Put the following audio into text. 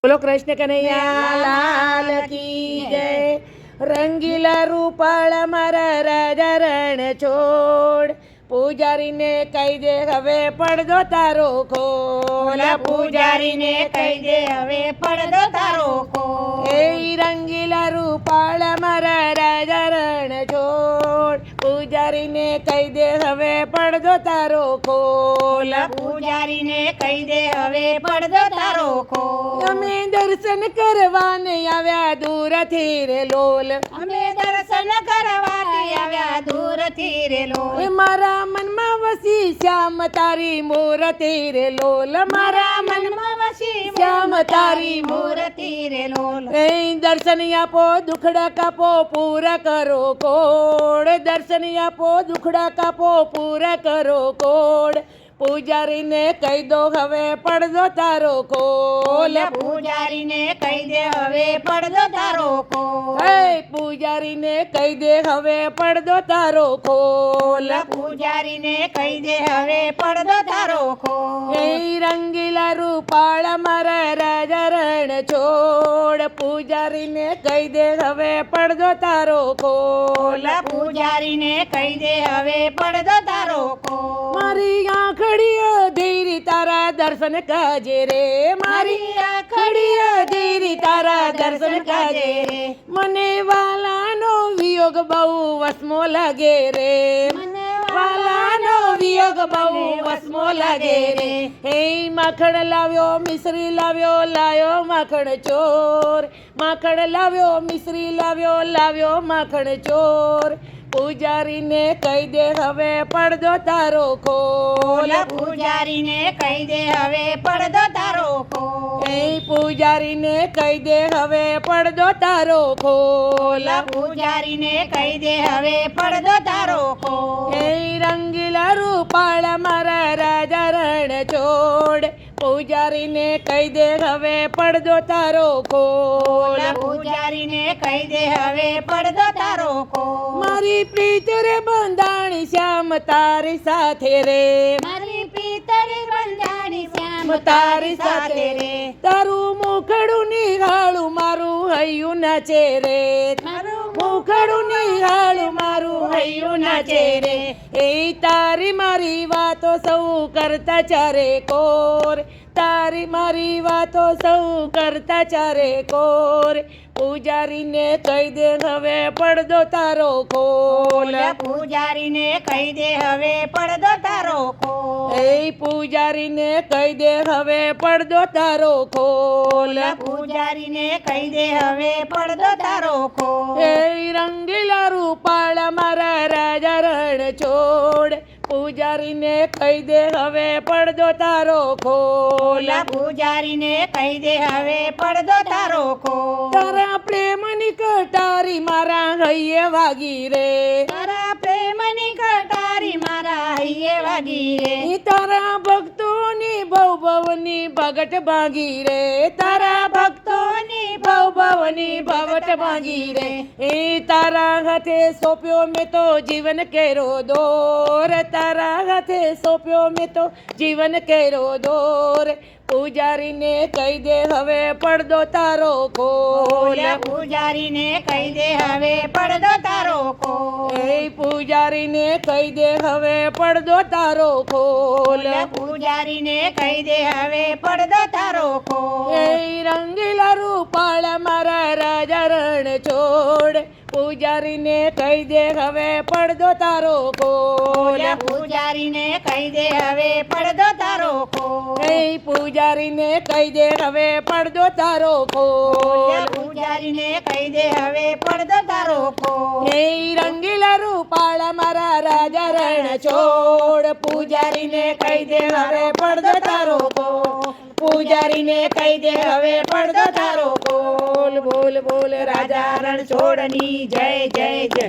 બોલો કૃષ્ણ કનૈયા લાલ કી જય। રંગીલા રૂપાળ મારા રાજા રણ છોડ, પૂજારીને કહી દે હવે પડદો તારો ખોલ। પૂજારીને કહી દે હવે પડદો તારો ખોલ। એ રંગીલા રૂપાળ મારા રાજા રણ છોડ, પૂજારીને કહી દે હવે પડદો તારો ખોલ। પૂજારીને કહી દે હવે પડદો તારો ખોલ। અમે દર્શન કરવાને આવ્યા દૂરથી રે લોલ, અમે દર્શન કરવાથી આવ્યા દૂરથી રે લોલ। મારા મનમાં વસી શ્યામ તારી મૂર્તિ રે લોલ, મારા મનમાં વસી શ્યામ તારી મૂર્તિ રે લોલ। એ દર્શન આપો દુખડા કાપો પૂરા કરો કોડ, દર્શન આપો દુખડા કાપો પૂરા કરો કોડ। પૂજારીને કહી દો હવે પડદો તારો ખોલ। પૂજારીને કહી દે હવે પડદો તારો ખોલ। હે પૂજારીને કહી દે હવે પડદો તારો ખોલ। પૂજારીને કહી દે હવે પડદો તારો ખોલ। એ રંગીલા રૂપાળ મારા રાજા રણ છોડ, પૂજારીને કહી દે હવે પડદો તારો ખોલ। પૂજારીને કહી દે હવે પડદો તારો ખોલ। મારી આંખડીઓ ધીરી તારા દર્શન કાજે રે, મારી આંખડીઓ ધીરી તારા દર્શન કાજે રે। મને વાલાનો વિયોગ બહુ વસમો લાગે રે, વાલાનો વિયોગ બહુ વસમો લાગે રે। હે માખણ લાવ્યો મિશ્રી લાવ્યો લાયો માખણ ચોર, માખણ લાવ્યો મિશ્રી લાવ્યો લાવ્યો માખણ ચોર। પૂજારીને કહી દે હવે પડદો તારો ખોલ। પૂજારીને કહી દે હવે પડદો તારો ખોલ। એ પૂજારીને કહી દે હવે પડદો તારો ખોલ। પૂજારીને કહી દે હવે પડદો તારો ખોલ। એ રંગીલા રૂપાળ મારા રાજા રણ છોડ, પૂજારીને કહી દે હવે પડદો તારો ખોલ। પૂજારીને કહી દે હવે પડદો તારો ખોલ। મારી પ્રીત રે બંધાણી શ્યામ તારી સાથે રે, મારી પિતરી બંધાણી શ્યામ તારી સાથે રે। તારું મુખડું નિહાળું મારું હૈયું નાચે રે, મુખડું નિહાળું મારું હૈયું નાચે રે। એ તારી મારી વાતો સૌ કરતા ચારે કોર, તારી મારી વાતો સૌ કરતા ચારે કોર। પૂજારીને કહી દે હવે પડદો તારો ખોલ। પૂજારીને કહી દે હવે પડદો તારો ખોલ। એ પૂજારીને કહી દે હવે પડદો તારો ખોલ। પૂજારીને કહી દે હવે પડદો તારો ખોલ। એ રંગીલા રૂપાળ મારા રાજા રણ છોડ, પૂજારીને કહી દે હવે પડદો તારો ખોલ। પૂજારીને કહી દે હવે પડદો તારો ખોલ। તારા પ્રેમની કટારી મારા હૈયે વાગી રે, તારા પ્રેમની કટારી મારા હૈયે વાગી રે। ઈ તારા ભક્તોની ભવ ભવની ભગટ ભાગી રે, તારા ભક્તોની ભવ ભવની ભગટ ભાગી રે। એ તારા હાથે સોંપ્યો મેં તો જીવન કેરો દોર, તારા હાથે સોંપ્યો મેં તો જીવન કેરો દોર। પૂજારીને કહી દે હવે પડદો તારો ખોલ। પૂજારીને કહી દે હવે પડદો તારો ખોલ। એ પૂજારીને કહી દે હવે પડદો તારો ખોલ। પૂજારીને કહી દે હવે પડદો તારો ખોલ। એ રંગીલા રૂપાળ મારા રાજા રણ છોડ, પૂજારીને કહી દે હવે પડદો તારો ખોલ। પૂજારીને કહી દે હવે પડદો તારો ખોલ। એ પૂજારીને કહી દે હવે પડદો તારો ખોલ। પૂજારીને કહી દે હવે પડદો તારો ખોલ। એ રંગીલા રૂપાળ મારા રાજા રણ છોડ, પૂજારીને કહી દે હવે પડદો તારો ખોલ। પૂજારીને કહી દે હવે પડદો તારો ખોલ। બોલ બોલ રાજા રણ છોડની જય જય જય।